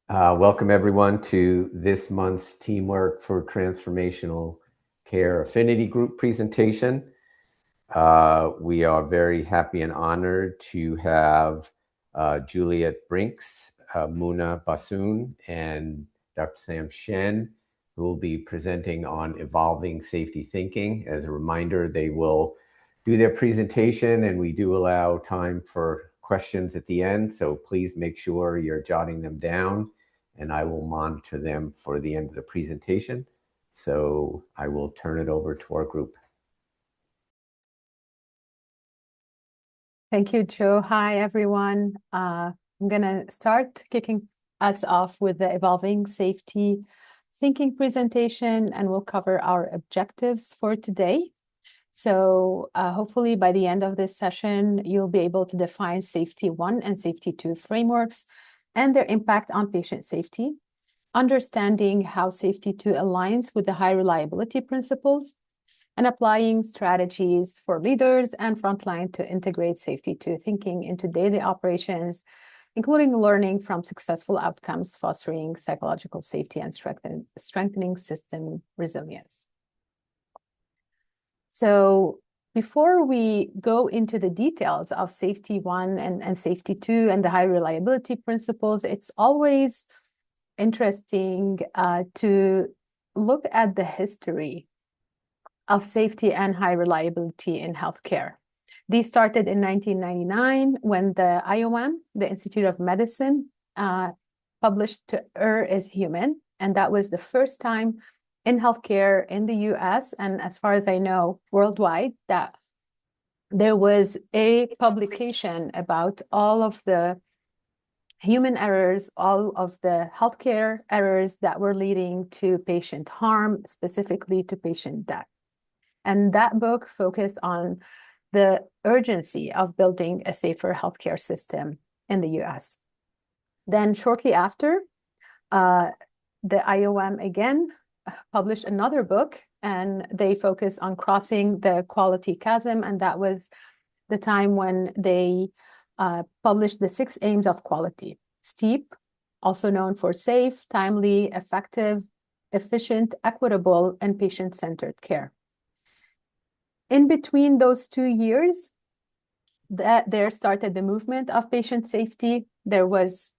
Welcome everyone to this month's Teamwork for Transformational Care Affinity Group presentation. We are very happy and honored to have Juliette Brinks, Mouna Bahsoun, and Dr. Shen, who will be presenting on evolving safety thinking. As a reminder, they will do their presentation, and we do allow time for questions at the end, so please make sure you're jotting them down, and I will monitor them for the end of the presentation. So I will turn it over to our group. Thank you, Joe. Hi, everyone. I'm going to start kicking us off with the Evolving Safety Thinking presentation, and we'll cover our objectives for today. So hopefully by the end of this session, you'll be able to define Safety 1 and Safety 2 frameworks and their impact on patient safety, understanding how Safety 2 aligns with the high reliability principles, and applying strategies for leaders and frontline to integrate Safety 2 thinking into daily operations, including learning from successful outcomes, fostering psychological safety, and strengthening system resilience. So before we go into the details of Safety 1 and Safety 2 and the high reliability principles, it's always interesting to look at the history of safety and high reliability in healthcare. These started in 1999 when the IOM, the Institute of Medicine, published "To Err is Human," and that was the first time in healthcare in the US, and as far as I know, worldwide, that there was a publication about all of the human errors, all of the healthcare errors that were leading to patient harm, specifically to patient death. And that book focused on the urgency of building a safer healthcare system in the US. Then shortly after, the IOM again published another book, and they focused on crossing the quality chasm, and that was the time when they published the 6 aims of quality. STEEP, also known for safe, timely, effective, efficient, equitable, and patient-centered care. In between those 2 years, there started the movement of patient safety. There was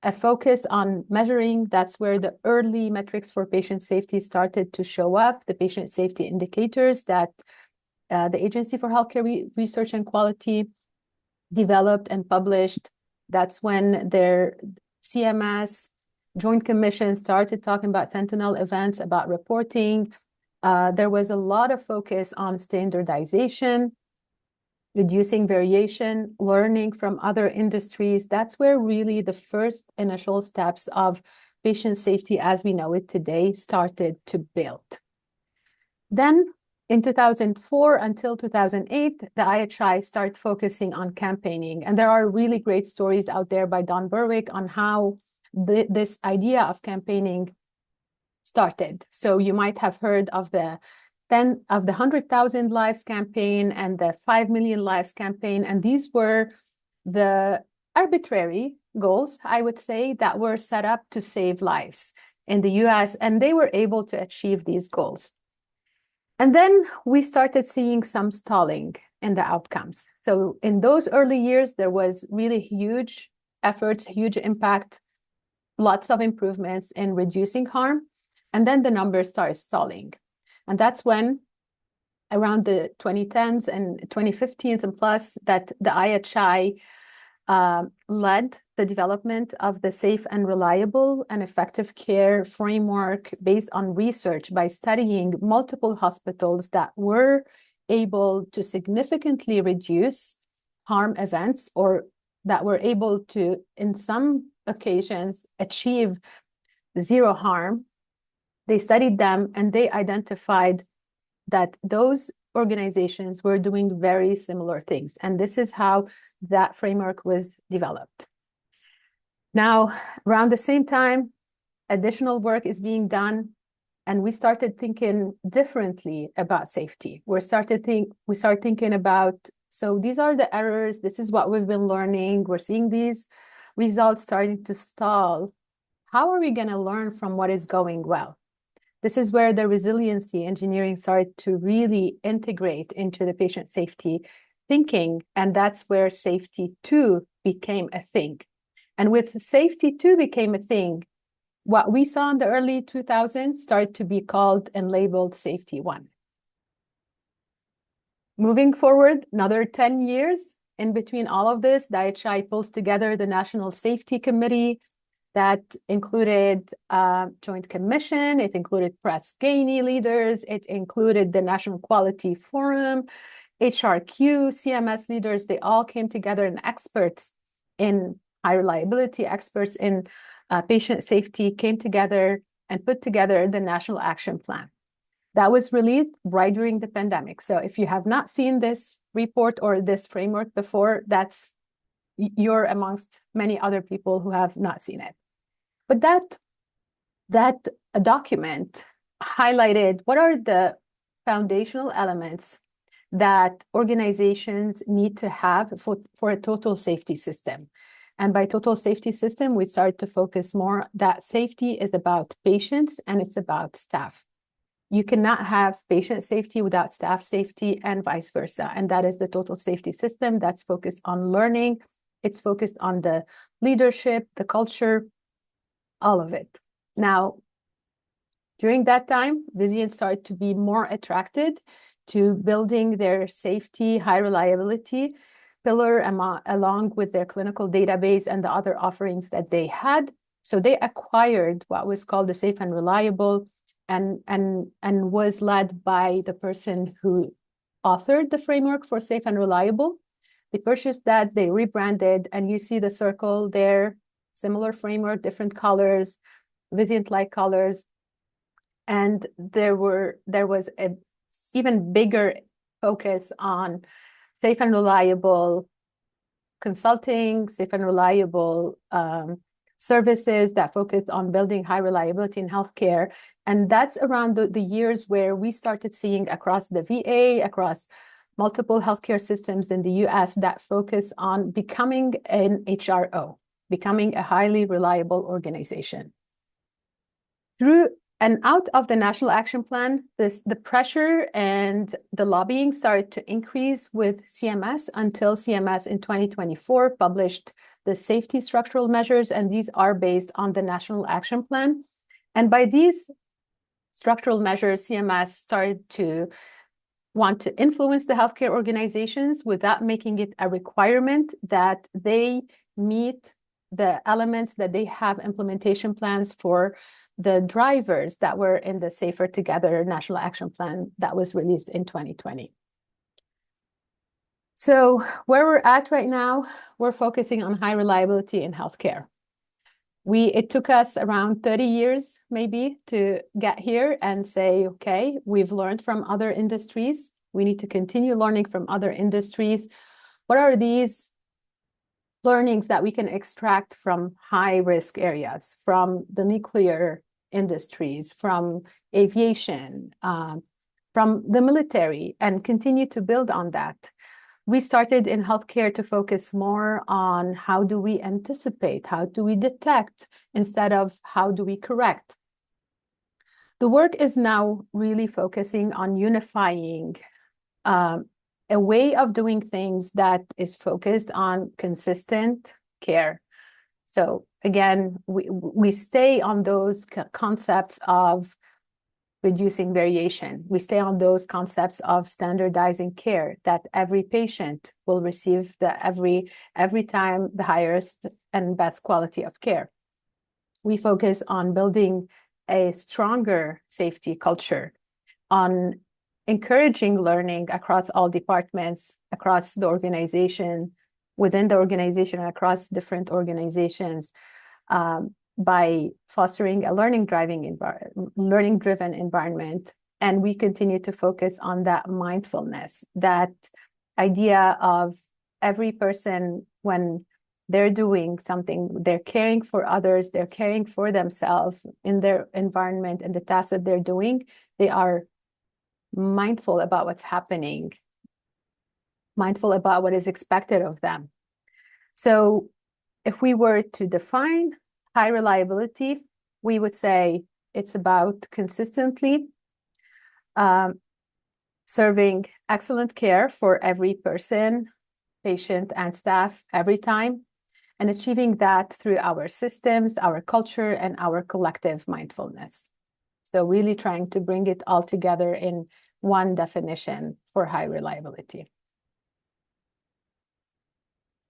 a focus on measuring. That's where the early metrics for patient safety started to show up, the patient safety indicators that the Agency for Healthcare Research and Quality developed and published. That's when their CMS Joint Commission started talking about sentinel events, about reporting. There was a lot of focus on standardization, reducing variation, learning from other industries. That's where really the first initial steps of patient safety as we know it today started to build. Then in 2004 until 2008, the IHI started focusing on campaigning. And there are really great stories out there by Don Berwick on how this idea of campaigning started. So you might have heard of the 100,000 Lives campaign and the 5 million Lives campaign. And these were the arbitrary goals, I would say, that were set up to save lives in the US, and they were able to achieve these goals. And then we started seeing some stalling in the outcomes. So in those early years, there was really huge efforts, huge impact, lots of improvements in reducing harm. And then the numbers started stalling. And that's when, around the 2010s and 2015s and plus, that the IHI led the development of the safe and reliable and effective care framework based on research by studying multiple hospitals that were able to significantly reduce harm events, or that were able to, in some occasions, achieve zero harm. They studied them and they identified that those organizations were doing very similar things. And this is how that framework was developed. Now, around the same time, additional work is being done, and we started thinking differently about safety. We started thinking about, so these are the errors, this is what we've been learning, we're seeing these results starting to stall. how are we going to learn from what is going well? This is where the resiliency engineering started to really integrate into the patient safety thinking, and that's where safety 2 became a thing. And with safety 2 became a thing, what we saw in the early 2000s started to be called and labeled safety 1. Moving forward, another 10 years in between all of this, the IHI pulls together the National Safety Committee that included Joint Commission, it included Press Ganey leaders, it included the National Quality Forum, HRQ, CMS leaders. They all came together, and experts in high reliability, experts in patient safety came together and put together the National Action Plan. That was released right during the pandemic. So if you have not seen this report or this framework before, you're amongst many other people who have not seen it. But that document highlighted what are the foundational elements that organizations need to have for a total safety system. And by total safety system, we start to focus more that safety is about patients and it's about staff. You cannot have patient safety without staff safety and vice versa. And that is the total safety system that's focused on learning. It's focused on the leadership, the culture, all of it. Now, during that time, Vizient started to be more attracted to building their safety, high reliability pillar along with their clinical database and the other offerings that they had. So they acquired what was called the Safe and Reliable, and was led by the person who authored the framework for Safe and Reliable. They purchased that, they rebranded, and you see the circle there, similar framework, different colors, Vizient-like colors. And there was a even bigger focus on safe and reliable consulting, safe and reliable services that focus on building high reliability in healthcare. And that's around the years where we started seeing across the VA, across multiple healthcare systems in the US that focus on becoming an HRO, becoming a highly reliable organization. Through and out of the National Action Plan, the pressure and the lobbying started to increase with CMS until CMS in 2024 published the safety structural measures, and these are based on the National Action Plan. And by these structural measures, CMS started to want to influence the healthcare organizations without making it a requirement that they meet the elements, that they have implementation plans for the drivers that were in the Safer Together National Action Plan that was released in 2020. So where we're at right now, we're focusing on high reliability in healthcare. It took us around 30 years maybe to get here and say, okay, we've learned from other industries. We need to continue learning from other industries. What are these learnings that we can extract from high-risk areas, from the nuclear industries, from aviation, from the military, and continue to build on that? We started in healthcare to focus more on how do we anticipate, how do we detect, instead of how do we correct. The work is now really focusing on unifying a way of doing things that is focused on consistent care. So again, we stay on those concepts of reducing variation. We stay on those concepts of standardizing care, that every patient will receive every time the highest and best quality of care. We focus on building a stronger safety culture, on encouraging learning across all departments, across the organization, within the organization, and across different organizations, by fostering a learning-driven environment. And we continue to focus on that mindfulness, that idea of every person, when they're doing something, they're caring for others, they're caring for themselves in their environment and the tasks that they're doing, they are mindful about what's happening, mindful about what is expected of them. So if we were to define high reliability, we would say it's about consistently serving excellent care for every person, patient, and staff every time, and achieving that through our systems, our culture, and our collective mindfulness. So really trying to bring it all together in one definition for high reliability.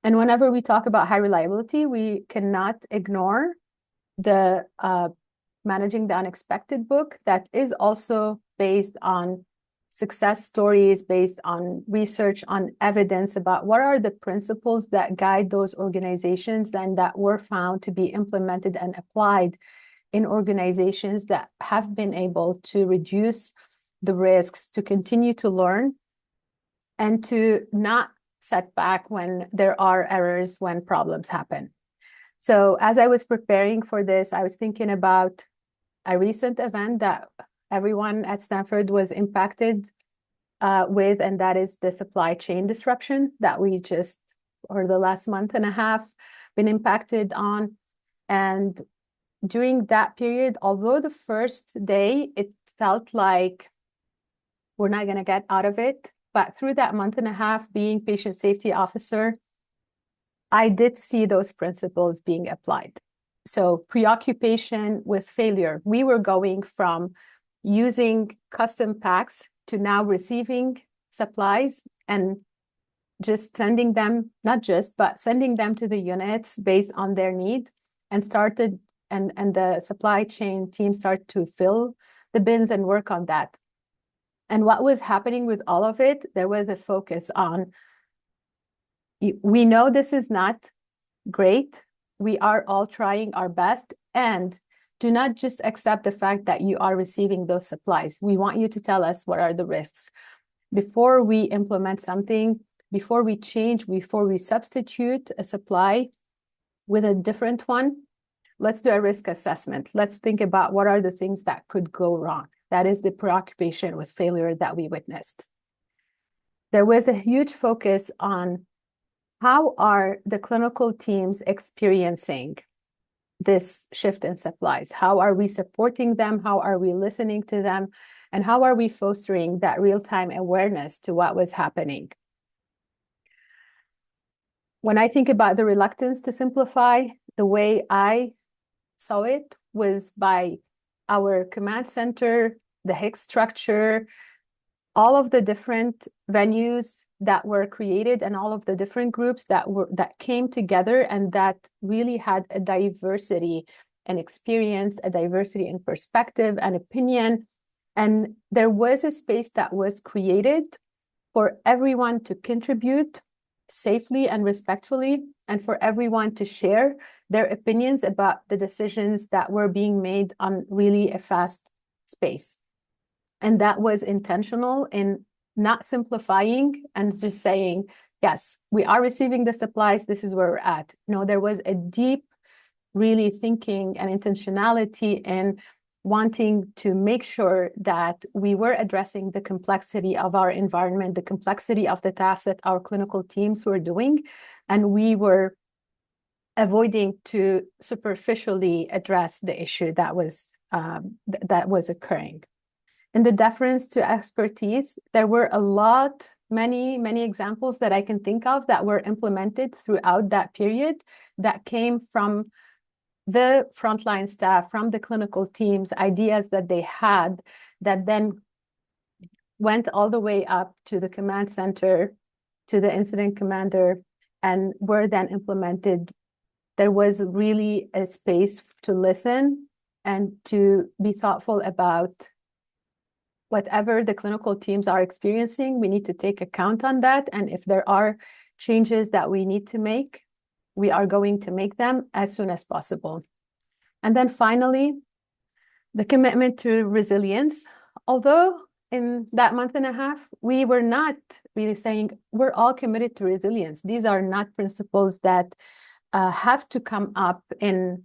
And whenever we talk about high reliability, we cannot ignore the Managing the Unexpected book that is also based on success stories, based on research, on evidence about what are the principles that guide those organizations and that were found to be implemented and applied in organizations that have been able to reduce the risks, to continue to learn, and to not set back when there are errors, when problems happen. So as I was preparing for this, I was thinking about a recent event that everyone at Stanford was impacted with, and that is the supply chain disruption that we just, or the last month and a half, been impacted on. And during that period, although the first day it felt like we're not going to get out of it, but through that month and a half being patient safety officer, I did see those principles being applied. So preoccupation with failure. We were going from using custom packs to now receiving supplies and just sending them, not just, but sending them to the units based on their need, and started, and the supply chain team started to fill the bins and work on that. And what was happening with all of it, there was a focus on, we know this is not great. We are all trying our best, and do not just accept the fact that you are receiving those supplies. We want you to tell us what are the risks. Before we implement something, before we change, before we substitute a supply with a different one, let's do a risk assessment. Let's think about what are the things that could go wrong. That is the preoccupation with failure that we witnessed. There was a huge focus on how are the clinical teams experiencing this shift in supplies? How are we supporting them? How are we listening to them? And how are we fostering that real-time awareness to what was happening? When I think about the reluctance to simplify, the way I saw it was by our command center, the Higgs structure, all of the different venues that were created and all of the different groups that came together and that really had a diversity and experience, a diversity in perspective and opinion. And there was a space that was created for everyone to contribute safely and respectfully, and for everyone to share their opinions about the decisions that were being made on really a fast space. And that was intentional in not simplifying and just saying, yes, we are receiving the supplies, this is where we're at. No, there was a deep, really thinking and intentionality in wanting to make sure that we were addressing the complexity of our environment, the complexity of the tasks that our clinical teams were doing, and we were avoiding to superficially address the issue that was occurring. In the deference to expertise, there were many examples that I can think of that were implemented throughout that period that came from the frontline staff, from the clinical teams, ideas that they had that then went all the way up to the command center, to the incident commander, and were then implemented. There was really a space to listen and to be thoughtful about whatever the clinical teams are experiencing. We need to take account on that. And if there are changes that we need to make, we are going to make them as soon as possible. And then finally, the commitment to resilience. Although in that month and a half, we were not really saying we're all committed to resilience. These are not principles that have to come up in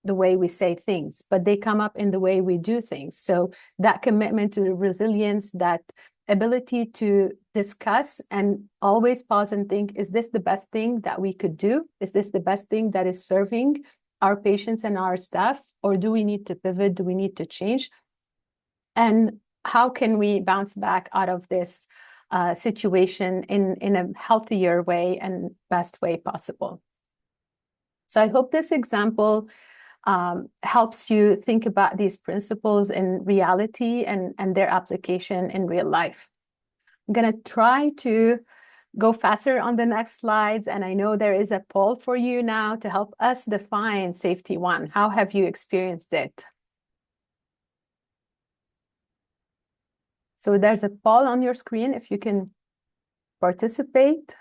the way we say things, but they come up in the way we do things. So that commitment to resilience, that ability to discuss and always pause and think, is this the best thing that we could do? Is this the best thing that is serving our patients and our staff, or do we need to pivot? Do we need to change? And how can we bounce back out of this situation in a healthier way and best way possible? So I hope this example helps you think about these principles in reality and their application in real life. I'm going to try to go faster on the next slides, and I know there is a poll for you now to help us define Safety One. How have you experienced it? So there's a poll on your screen if you can participate.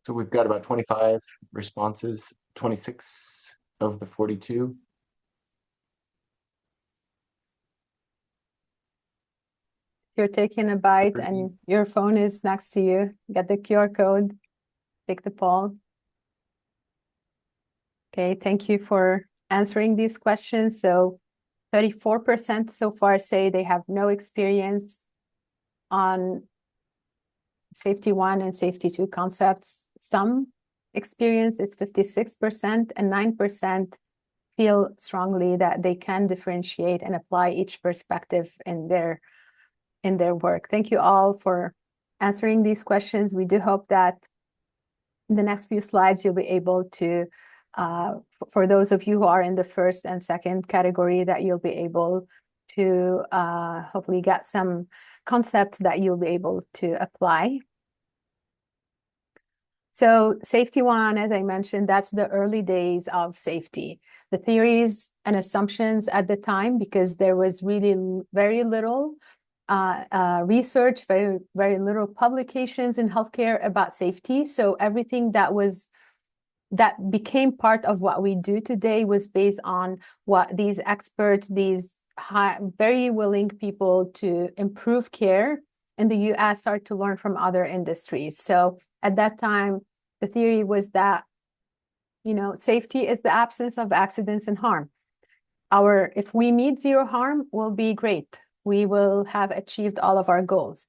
So we've got about 25 responses, 26 of the 42. You're taking a bite and your phone is next to you. Get the QR code, take the poll. Okay, thank you for answering these questions. So 34% so far say they have no experience on Safety One and Safety Two concepts. Some experience is 56%, and 9% feel strongly that they can differentiate and apply each perspective in their work. Thank you all for answering these questions. We do hope that in the next few slides, you'll be able to, for those of you who are in the first and second category, that you'll be able to hopefully get some concepts that you'll be able to apply. So Safety One, as I mentioned, that's the early days of safety. The theories and assumptions at the time, because there was really very little research, very little publications in healthcare about safety. So everything that became part of what we do today was based on what these experts, these very willing people to improve care in the US start to learn from other industries. So at that time, the theory was that, safety is the absence of accidents and harm. If we meet zero harm, we'll be great. We will have achieved all of our goals.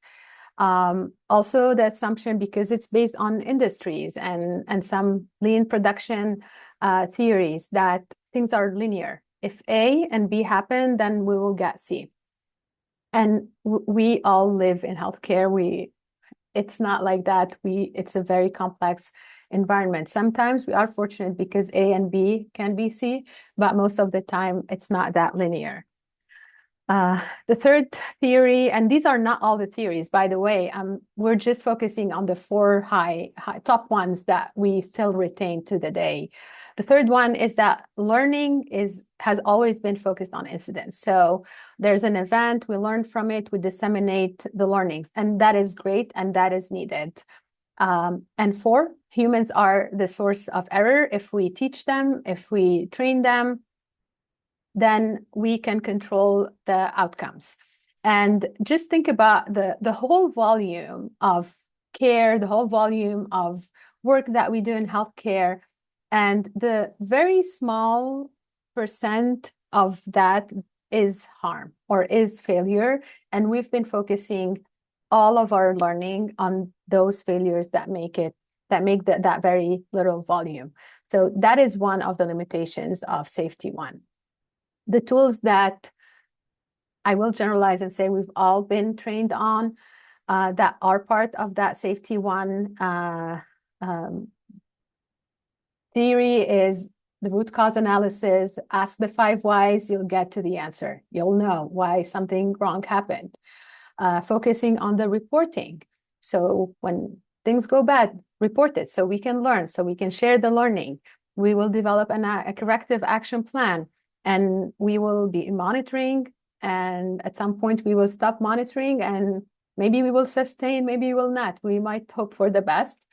Also, the assumption, because it's based on industries and some lean production theories, that things are linear. If A and B happen, then we will get C. And we all live in healthcare. It's not like that. It's a very complex environment. Sometimes we are fortunate because A and B can be C, but most of the time it's not that linear. The third theory, and these are not all the theories, by the way, we're just focusing on the four top ones that we still retain to the day. The third one is that learning has always been focused on incidents. So there's an event, we learn from it, we disseminate the learnings, and that is great and that is needed. And four, humans are the source of error. If we teach them, if we train them, then we can control the outcomes. And just think about the whole volume of care, the whole volume of work that we do in healthcare, and the very small percent of that is harm or is failure. And we've been focusing all of our learning on those failures that make that very little volume. So that is one of the limitations of Safety One. The tools that I will generalize and say we've all been trained on that are part of that Safety One theory is the root cause analysis. Ask the 5 whys, you'll get to the answer. You'll know why something wrong happened. Focusing on the reporting. So when things go bad, report it so we can learn, so we can share the learning. We will develop a corrective action plan, and we will be monitoring. And at some point we will stop monitoring, and maybe we will sustain, maybe we will not. We might hope for the best.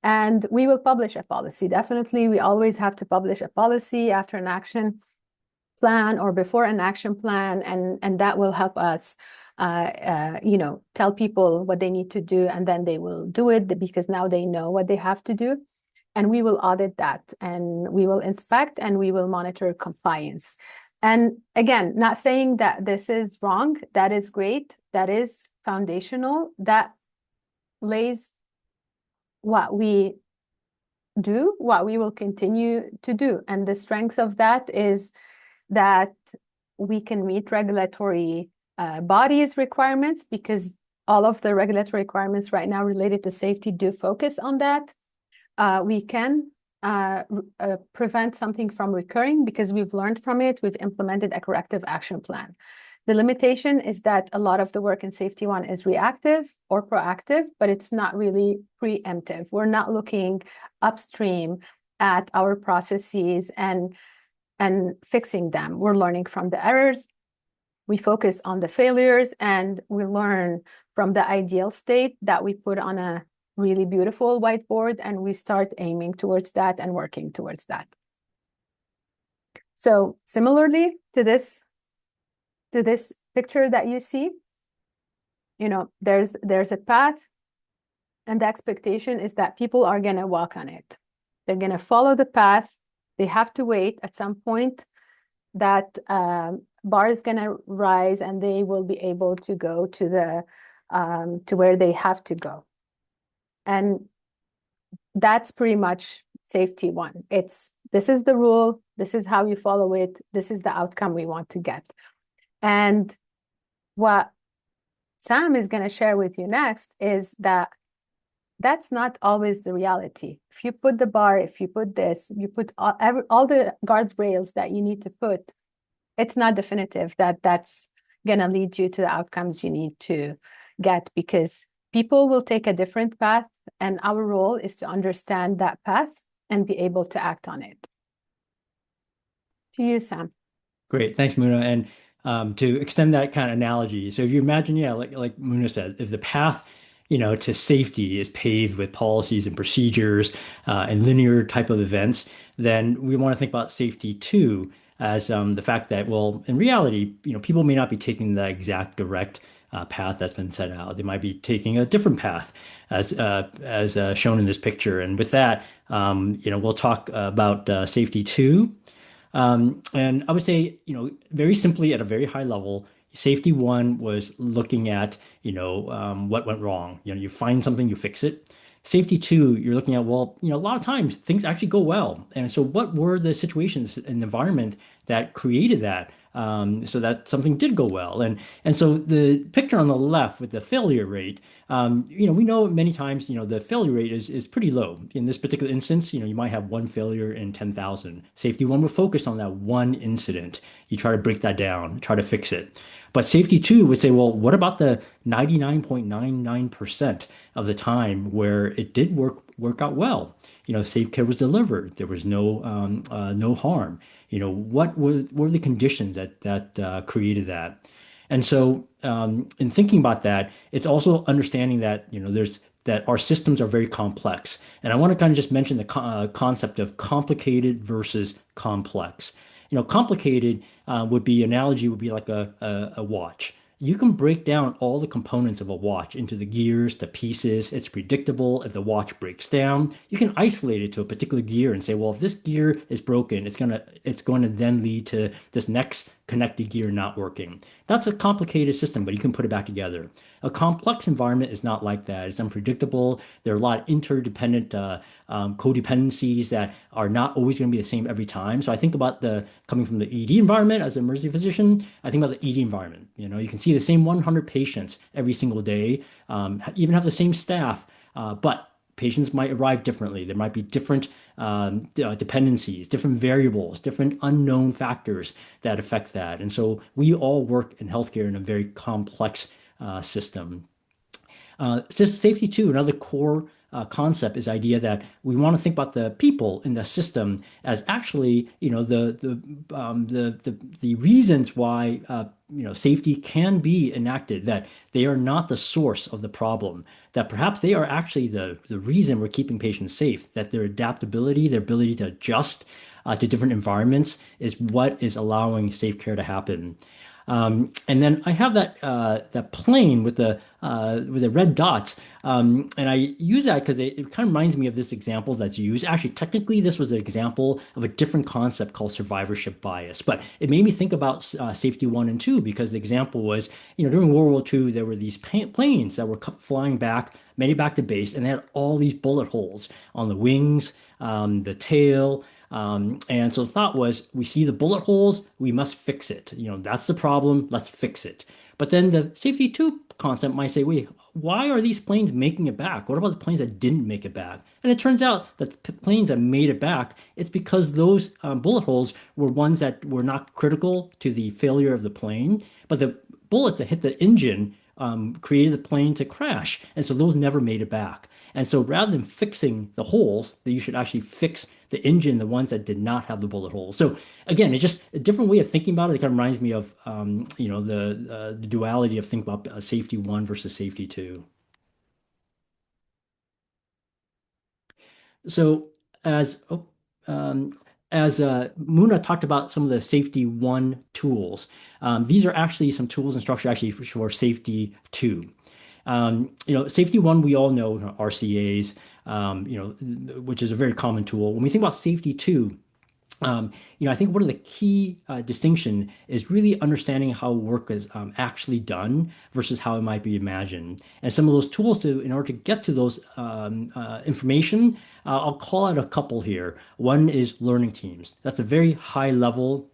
And we will publish a policy. Definitely, we always have to publish a policy after an action plan or before an action plan, and that will help us tell people what they need to do, and then they will do it because now they know what they have to do. And we will audit that, and we will inspect, and we will monitor compliance. And again, not saying that this is wrong. That is great. That is foundational. That lays what we do, what we will continue to do. And the strength of that is that we can meet regulatory bodies requirements, because all of the regulatory requirements right now related to safety do focus on that. We can prevent something from recurring because we've learned from it. We've implemented a corrective action plan. The limitation is that a lot of the work in Safety One is reactive or proactive, but it's not really preemptive. We're not looking upstream at our processes and fixing them. We're learning from the errors. We focus on the failures, and we learn from the ideal state that we put on a really beautiful whiteboard, and we start aiming towards that and working towards that. So similarly to this picture that you see, you know, there's a path, and the expectation is that people are going to walk on it. They're going to follow the path. They have to wait at some point that bar is going to rise, and they will be able to go to the to where they have to go. And that's pretty much Safety One. This is the rule. This is how you follow it. This is the outcome we want to get. And what Sam is going to share with you next is that that's not always the reality. If you put the bar, if you put this, you put all the guardrails that you need to put, it's not definitive that that's going to lead you to the outcomes you need to get, because people will take a different path, and our role is to understand that path and be able to act on it. To you, Sam. Great, thanks, Mouna. And to extend that kind of analogy, so if you imagine, yeah, like Mouna said, if the path, you know, to safety is paved with policies and procedures and linear type of events, then we want to think about safety too, as the fact that, well, in reality, you know, people may not be taking the exact direct path that's been set out. They might be taking a different path, as shown in this picture. And with that, you know, we'll talk about safety too. And I would say, you know, very simply at a very high level, Safety One was looking at, you know, what went wrong. You know, you find something, you fix it. Safety Two, you're looking at, well, you know, a lot of times things actually go well. And so what were the situations in the environment that created that? So that something did go well. And so the picture on the left with the failure rate, you know, we know many times, you know, the failure rate is pretty low. In this particular instance, you know, you might have one failure in 10,000. Safety One will focus on that one incident. You try to break that down, try to fix it. But Safety Two would say, well, what about the 99.99% of the time where it did work out well? You know, safe care was delivered. There was no harm. You know, what were the conditions that created that? And so, in thinking about that, it's also understanding that, you know, that our systems are very complex. And I want to kind of just mention the concept of complicated versus complex. You know, complicated would be like a watch. You can break down all the components of a watch into the gears, the pieces. It's predictable. If the watch breaks down, you can isolate it to a particular gear and say, well, if this gear is broken, it's going to then lead to this next connected gear not working. That's a complicated system, but you can put it back together. A complex environment is not like that. It's unpredictable. There are a lot of interdependent codependencies that are not always going to be the same every time. So I think about coming from the ED environment as an emergency physician, I think about the ED environment. You know, you can see the same 100 patients every single day, even have the same staff, but patients might arrive differently. There might be different dependencies, different variables, different unknown factors that affect that. And so we all work in healthcare in a very complex system. Safety Two, another core concept is the idea that we want to think about the people in the system as actually, you know, the reasons why you know, safety can be enacted, that they are not the source of the problem, that perhaps they are actually the reason we're keeping patients safe, that their adaptability, their ability to adjust to different environments is what is allowing safe care to happen. And then I have that plane with the red dots, and I use that because it kind of reminds me of this example that's used. Actually, technically, this was an example of a different concept called survivorship bias, but it made me think about safety one and two because the example was, during World War II, there were these planes that were flying back, many back to base, and they had all these bullet holes on the wings, the tail. And so the thought was, we see the bullet holes, we must fix it. That's the problem, let's fix it. But then the safety two concept might say, wait, why are these planes making it back? What about the planes that didn't make it back? And it turns out that the planes that made it back, it's because those bullet holes were ones that were not critical to the failure of the plane, but the bullets that hit the engine created the plane to crash. And so those never made it back. And so rather than fixing the holes, that you should actually fix the engine, the ones that did not have the bullet holes. So again, it's just a different way of thinking about it. It kind of reminds me of the duality of thinking about safety one versus safety two. So as oh, as Mouna talked about some of the safety one tools, these are actually some tools and structure actually for safety two. Safety one, we all know RCAs, which is a very common tool. When we think about safety two, I think one of the key distinction is really understanding how work is actually done versus how it might be imagined. And some of those tools in order to get to those information, I'll call out a couple here. One is learning teams. That's a very high level.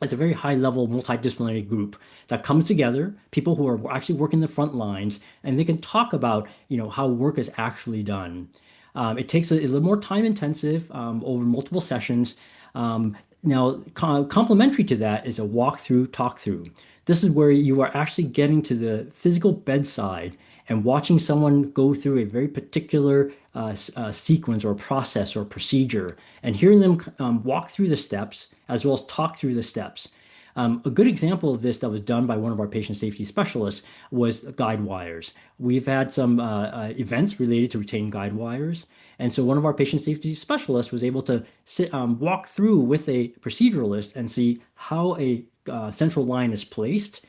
It's a very high level multidisciplinary group that comes together, people who are actually working the front lines, and they can talk about, how work is actually done. It takes a little more time intensive over multiple sessions. Now, complementary to that is a walkthrough, talk through. This is where you are actually getting to the physical bedside and watching someone go through a very particular sequence or process or procedure and hearing them walk through the steps as well as talk through the steps. A good example of this that was done by one of our patient safety specialists was guide wires. We've had some events related to retained guide wires. And so one of our patient safety specialists was able to walk through with a proceduralist and see how a central line is placed,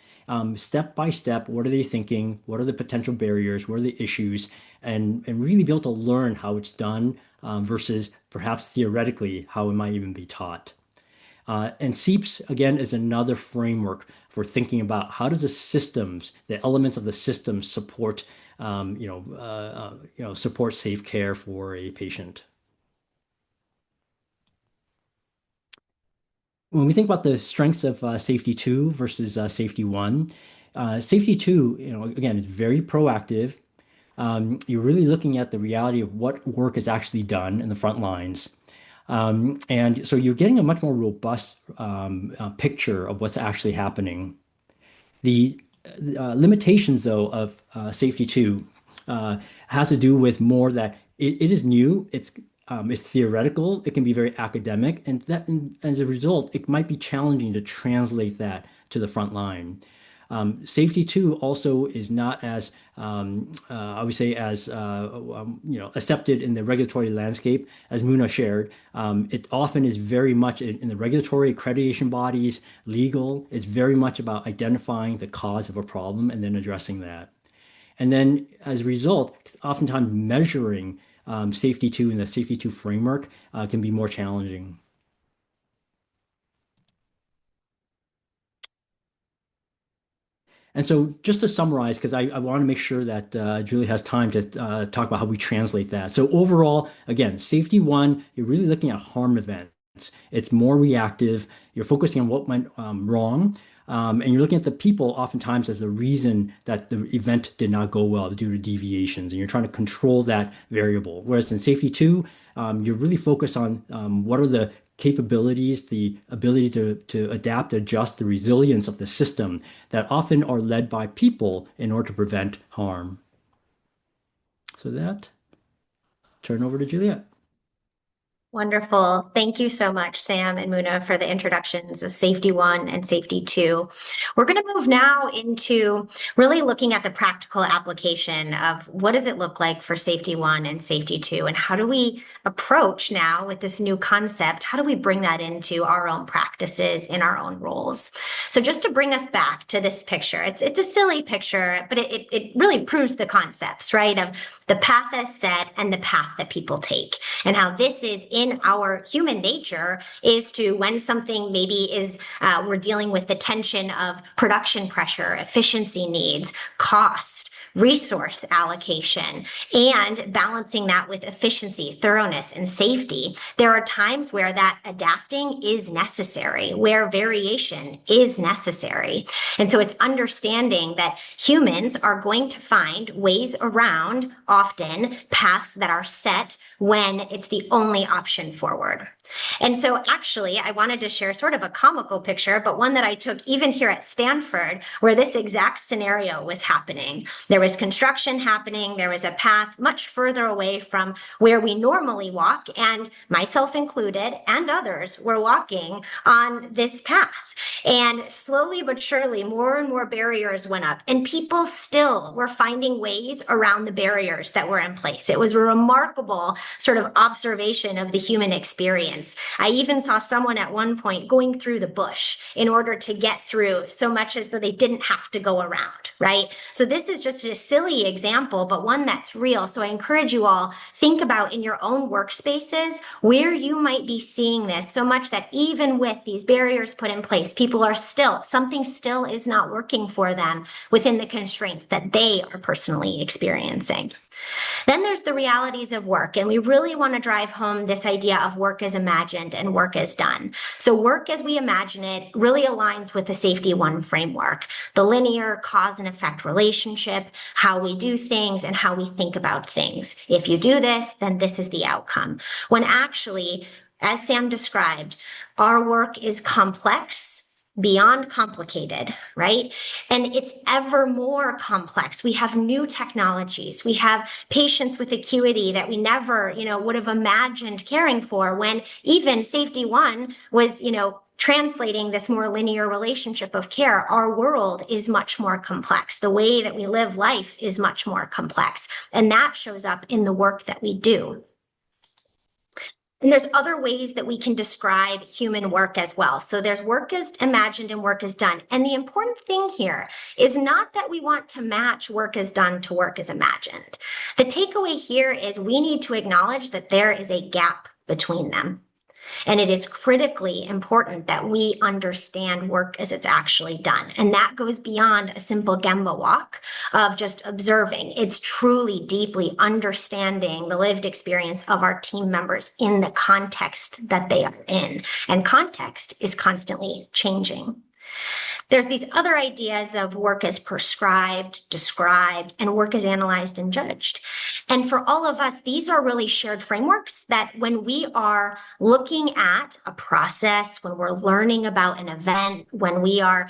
step by step. What are they thinking? What are the potential barriers? What are the issues? And really be able to learn how it's done versus perhaps theoretically how it might even be taught. And SEEPS, again, is another framework for thinking about how does the elements of the system support, support safe care for a patient. When we think about the strengths of safety two versus safety one, safety two, again, is very proactive. You're really looking at the reality of what work is actually done in the front lines. And so you're getting a much more robust picture of what's actually happening. The limitations, though, of safety two has to do with more that it is new, it's theoretical, it can be very academic, and as a result, it might be challenging to translate that to the front line. Safety two also is not as I would say as accepted in the regulatory landscape as Mouna shared. It often is very much in the regulatory accreditation bodies, legal. It's very much about identifying the cause of a problem and then addressing that. And then as a result, oftentimes measuring safety two in the safety two framework can be more challenging. And so just to summarize, because I want to make sure that Julie has time to talk about how we translate that. So overall, again, safety one, you're really looking at harm events. It's more reactive. You're focusing on what went wrong. And you're looking at the people oftentimes as the reason that the event did not go well due to deviations. And you're trying to control that variable. Whereas in safety two, you're really focused on what are the capabilities, the ability to adapt, adjust, the resilience of the system that often are led by people in order to prevent harm. So turn over to Juliette. Wonderful. Thank you so much, Sam and Mouna, for the introductions of Safety 1 and Safety 2. We're going to move now into really looking at the practical application of what does it look like for Safety 1 and Safety 2, and how do we approach now with this new concept, how do we bring that into our own practices in our own roles? So just to bring us back to this picture, it's a silly picture, but it really proves the concepts, right, of the path as set and the path that people take, and how this is in our human nature is to, when something maybe is, we're dealing with the tension of production pressure, efficiency needs, cost, resource allocation, and balancing that with efficiency, thoroughness, and safety. There are times where that adapting is necessary, where variation is necessary. And so it's understanding that humans are going to find ways around, often, paths that are set when it's the only option forward. And so actually, I wanted to share sort of a comical picture, but one that I took even here at Stanford, where this exact scenario was happening. There was construction happening. There was a path much further away from where we normally walk, and myself included, and others were walking on this path. And slowly but surely, more and more barriers went up, and people still were finding ways around the barriers that were in place. It was a remarkable sort of observation of the human experience. I even saw someone at one point going through the bush in order to get through, so much as that they didn't have to go around, right? So this is just a silly example, but one that's real. So I encourage you all, think about in your own workspaces where you might be seeing this, so much that even with these barriers put in place, people are still, something still is not working for them within the constraints that they are personally experiencing. Then there's the realities of work, and we really want to drive home this idea of work as imagined and work as done. So work as we imagine it really aligns with the Safety 1 framework, the linear cause and effect relationship, how we do things and how we think about things. If you do this, then this is the outcome. When actually, as Sam described, our work is complex, beyond complicated, right? And it's ever more complex. We have new technologies. We have patients with acuity that we never, would have imagined caring for, when even Safety 1 was, translating this more linear relationship of care. Our world is much more complex. The way that we live life is much more complex. And that shows up in the work that we do. And there's other ways that we can describe human work as well. So there's work as imagined and work as done. And the important thing here is not that we want to match work as done to work as imagined. The takeaway here is we need to acknowledge that there is a gap between them. And it is critically important that we understand work as it's actually done. And that goes beyond a simple Gemba walk of just observing. It's truly deeply understanding the lived experience of our team members in the context that they are in. And context is constantly changing. There's these other ideas of work as prescribed, described, and work as analyzed and judged. And for all of us, these are really shared frameworks that when we are looking at a process, when we're learning about an event, when we are,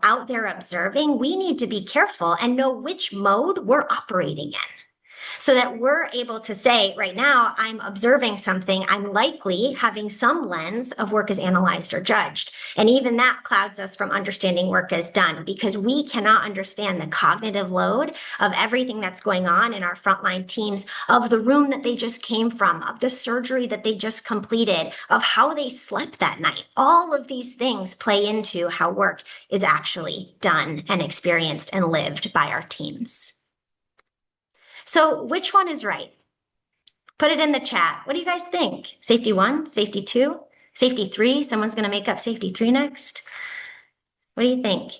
out there observing, we need to be careful and know which mode we're operating in, so that we're able to say, right now, I'm observing something, I'm likely having some lens of work as analyzed or judged. And even that clouds us from understanding work as done, because we cannot understand the cognitive load of everything that's going on in our frontline teams, of the room that they just came from, of the surgery that they just completed, of how they slept that night. All of these things play into how work is actually done and experienced and lived by our teams. So which one is right? Put it in the chat. What do you guys think? Safety 1, Safety 2, Safety 3? Someone's going to make up Safety 3 next. What do you think?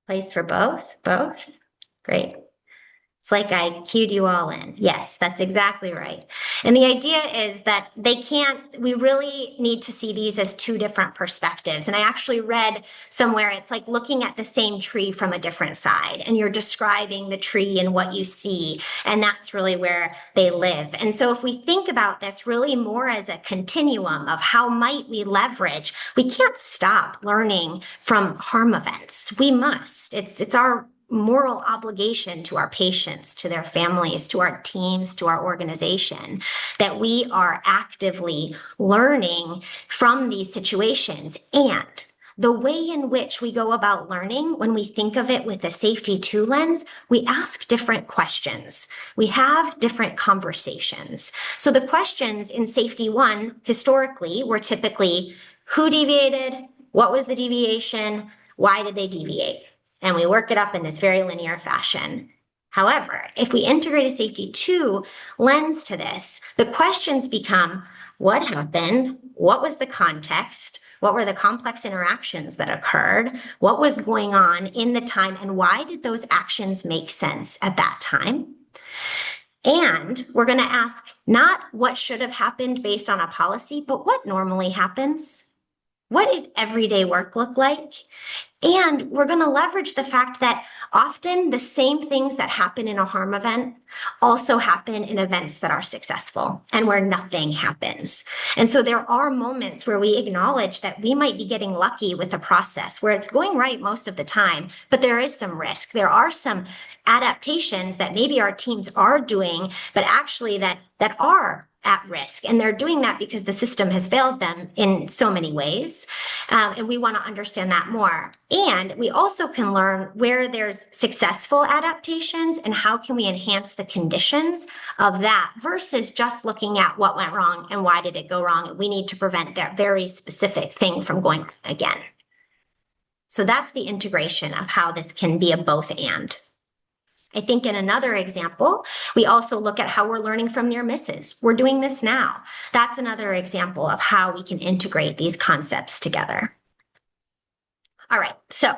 Place for both? Both? Great. It's like I cued you all in. Yes, that's exactly right. And the idea is that we really need to see these as two different perspectives. And I actually read somewhere, it's like looking at the same tree from a different side, and you're describing the tree and what you see, and that's really where they live. And so if we think about this really more as a continuum of how might we leverage, we can't stop learning from harm events. We must. It's our moral obligation to our patients, to their families, to our teams, to our organization, that we are actively learning from these situations. And the way in which we go about learning, when we think of it with a safety 2 lens, we ask different questions. We have different conversations. So the questions in safety 1 historically were typically who deviated, what was the deviation, why did they deviate? And we work it up in this very linear fashion. However, if we integrate a safety 2 lens to this, the questions become what happened, what was the context, what were the complex interactions that occurred? What was going on in the time? And why did those actions make sense at that time? And we're going to ask not what should have happened based on a policy, but what normally happens? What does everyday work look like? And we're going to leverage the fact that often the same things that happen in a harm event also happen in events that are successful and where nothing happens. And so there are moments where we acknowledge that we might be getting lucky with the process where it's going right most of the time, but there is some risk. There are some adaptations that maybe our teams are doing, but actually that are at risk. And they're doing that because the system has failed them in so many ways. And we want to understand that more. And we also can learn where there's successful adaptations and how can we enhance the conditions of that versus just looking at what went wrong and why did it go wrong. We need to prevent that very specific thing from going again. So that's the integration of how this can be a both and. I think in another example, we also look at how we're learning from near misses. We're doing this now. That's another example of how we can integrate these concepts together. All right, so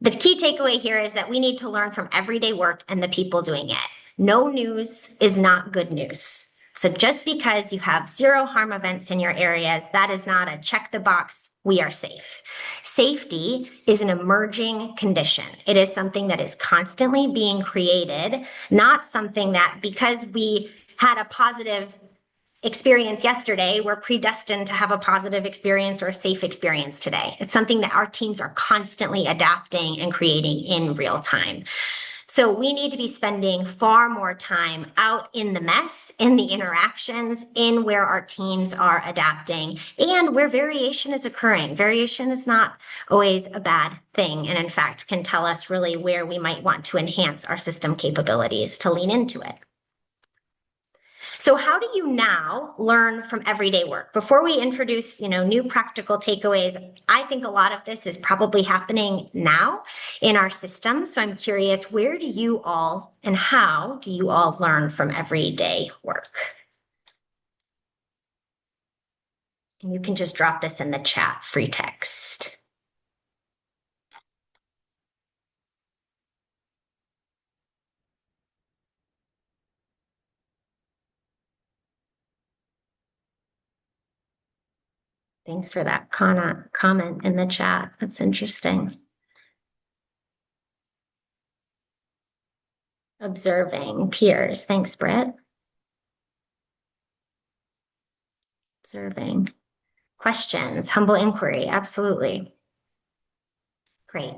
the key takeaway here is that we need to learn from everyday work and the people doing it. No news is not good news. So just because you have 0 harm events in your areas, that is not a check the box, we are safe. Safety is an emerging condition. It is something that is constantly being created, not something that because we had a positive experience yesterday, we're predestined to have a positive experience or a safe experience today. It's something that our teams are constantly adapting and creating in real time. So we need to be spending far more time out in the mess, in the interactions, in where our teams are adapting, and where variation is occurring. Variation is not always a bad thing, and in fact can tell us really where we might want to enhance our system capabilities to lean into it. So how do you now learn from everyday work? Before we introduce, new practical takeaways, I think a lot of this is probably happening now in our system. So I'm curious, where do you all and how do you all learn from everyday work? And you can just drop this in the chat, free text. Thanks for that comment in the chat. That's interesting. Observing peers. Thanks, Britt. Observing. Questions, humble inquiry. Absolutely. Great.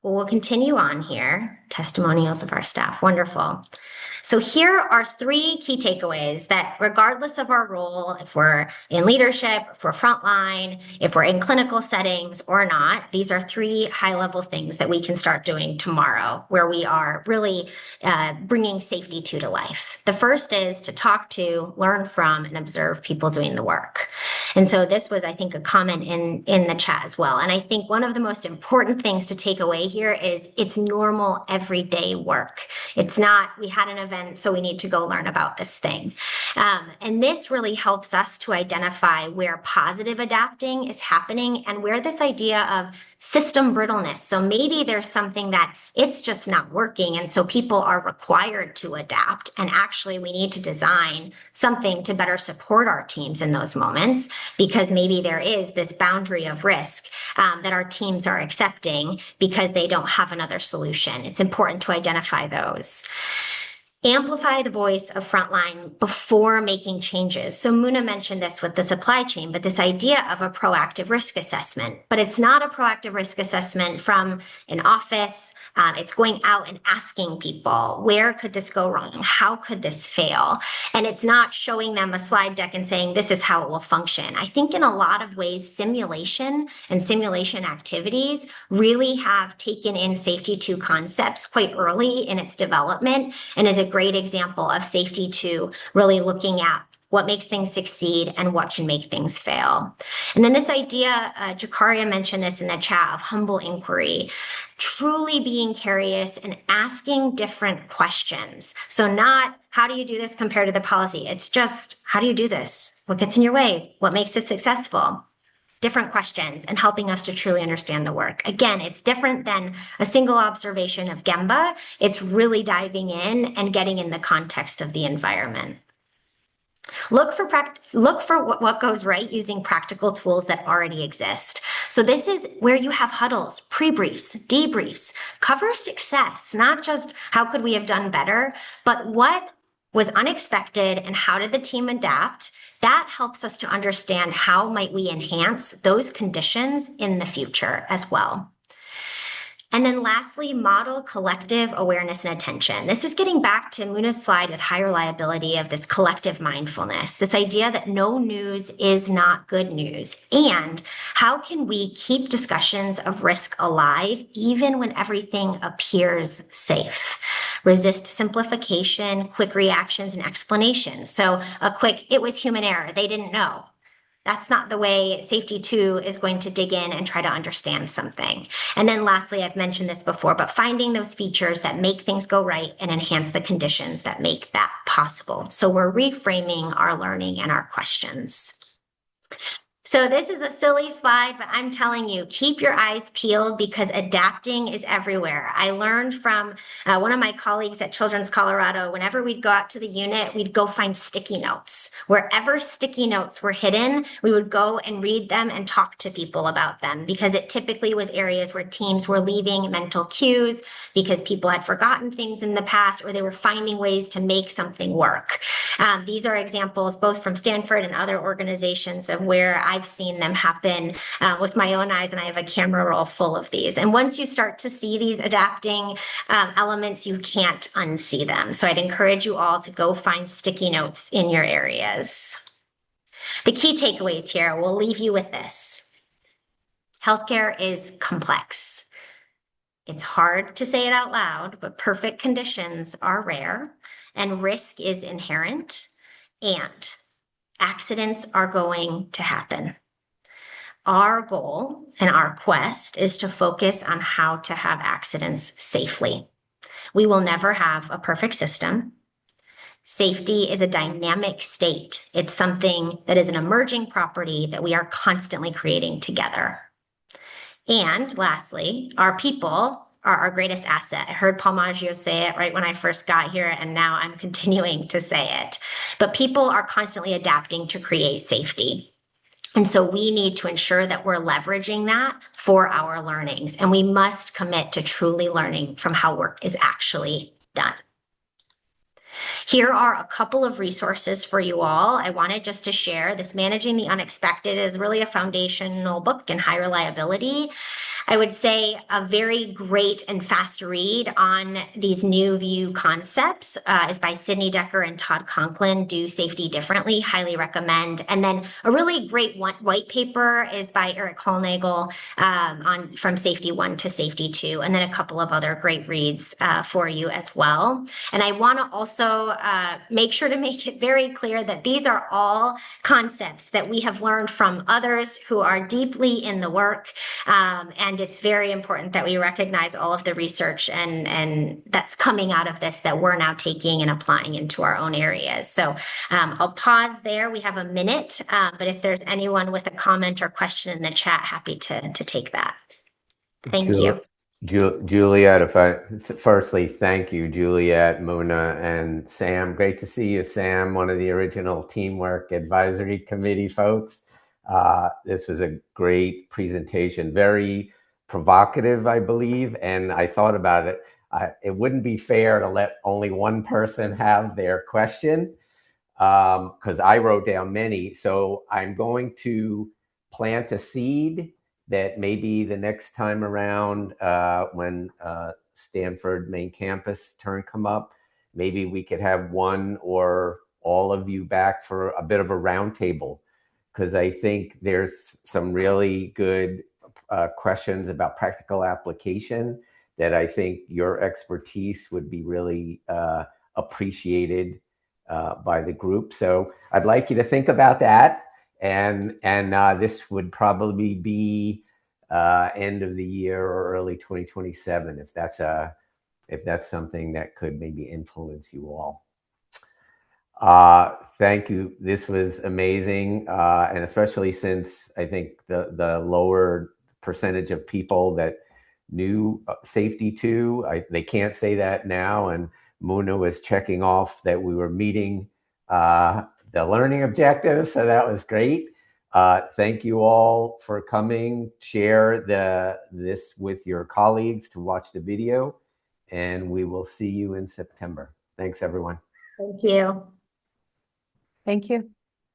Well, we'll continue on here. Testimonials of our staff. Wonderful. So here are 3 key takeaways that regardless of our role, if we're in leadership, if we're frontline, if we're in clinical settings or not, these are 3 high-level things that we can start doing tomorrow where we are really bringing safety to life. The first is to talk to, learn from, and observe people doing the work. And so this was, I think, a comment in the chat as well. And I think one of the most important things to take away here is it's normal everyday work. It's not, we had an event, so we need to go learn about this thing. And this really helps us to identify where positive adapting is happening and where this idea of system brittleness. So maybe there's something that it's just not working. And so people are required to adapt. And actually, we need to design something to better support our teams in those moments, because maybe there is this boundary of risk that our teams are accepting because they don't have another solution. It's important to identify those. Amplify the voice of frontline before making changes. So Mouna mentioned this with the supply chain, but this idea of a proactive risk assessment, but it's not a proactive risk assessment from an office. It's going out and asking people, where could this go wrong? How could this fail? And it's not showing them a slide deck and saying, this is how it will function. I think in a lot of ways, simulation and simulation activities really have taken in Safety 2 concepts quite early in its development, and is a great example of Safety 2 really looking at what makes things succeed and what can make things fail. And then this idea, Jakaria mentioned this in the chat, of humble inquiry, truly being curious and asking different questions. So not, how do you do this compared to the policy? It's just, how do you do this? What gets in your way? What makes it successful? Different questions, and helping us to truly understand the work. Again, it's different than a single observation of Gemba. It's really diving in and getting in the context of the environment. Look for what goes right using practical tools that already exist. So this is where you have huddles, pre-briefs, debriefs, cover success, not just how could we have done better, but what was unexpected and how did the team adapt. That helps us to understand how might we enhance those conditions in the future as well. And then lastly, model collective awareness and attention. This is getting back to Mouna's slide with high reliability of this collective mindfulness, this idea that no news is not good news. And how can we keep discussions of risk alive even when everything appears safe? Resist simplification, quick reactions, and explanations. So a quick, it was human error, they didn't know. That's not the way Safety 2 is going to dig in and try to understand something. And then lastly, I've mentioned this before, but finding those features that make things go right and enhance the conditions that make that possible. So we're reframing our learning and our questions. So this is a silly slide, but I'm telling you, keep your eyes peeled because adapting is everywhere. I learned from one of my colleagues at Children's Colorado, whenever we'd go out to the unit, we'd go find sticky notes. Wherever sticky notes were hidden, we would go and read them and talk to people about them because it typically was areas where teams were leaving mental cues because people had forgotten things in the past or they were finding ways to make something work. These are examples both from Stanford and other organizations of where I've seen them happen with my own eyes, and I have a camera roll full of these. And once you start to see these adapting elements, you can't unsee them. So I'd encourage you all to go find sticky notes in your areas. The key takeaways here, we'll leave you with this. Healthcare is complex. It's hard to say it out loud, but perfect conditions are rare, and risk is inherent, and accidents are going to happen. Our goal and our quest is to focus on how to have accidents safely. We will never have a perfect system. Safety is a dynamic state. It's something that is an emerging property that we are constantly creating together. And lastly, our people are our greatest asset. I heard Paul Maggio say it right when I first got here, and now I'm continuing to say it. But people are constantly adapting to create safety. And so we need to ensure that we're leveraging that for our learnings. And we must commit to truly learning from how work is actually done. Here are a couple of resources for you all. I wanted just to share this. Managing the Unexpected is really a foundational book in high reliability. I would say a very great and fast read on these new view concepts is by Sydney Decker and Todd Conklin, Do Safety Differently, highly recommend. And then a really great white paper is by Eric Holnagel on From Safety 1 to Safety 2, and then a couple of other great reads for you as well. And I want to also make sure to make it very clear that these are all concepts that we have learned from others who are deeply in the work, and it's very important that we recognize all of the research and that's coming out of this that we're now taking and applying into our own areas. So I'll pause there. We have a minute, but if there's anyone with a comment or question in the chat, happy to take that. Thank you. Juliette, firstly, thank you, Juliette, Mouna, and Sam. Great to see you, Sam, one of the original Teamwork Advisory Committee folks. This was a great presentation, very provocative, I believe, and I thought about it. it wouldn't be fair to let only one person have their question, because I wrote down many. So I'm going to plant a seed that maybe the next time around, when Stanford main campus turn come up, maybe we could have one or all of you back for a bit of a roundtable, because I think there's some really good questions about practical application that I think your expertise would be really appreciated by the group. So I'd like you to think about that. And this would probably be end of the year or early 2027, if that's something that could maybe influence you all. Thank you. This was amazing, and especially since I think the lower percentage of people that knew Safety 2, they can't say that now, and Mouna was checking off that we were meeting the learning objectives, so that was great. Thank you all for coming. Share this with your colleagues to watch the video, and we will see you in September. Thanks, everyone. Thank you. Thank you.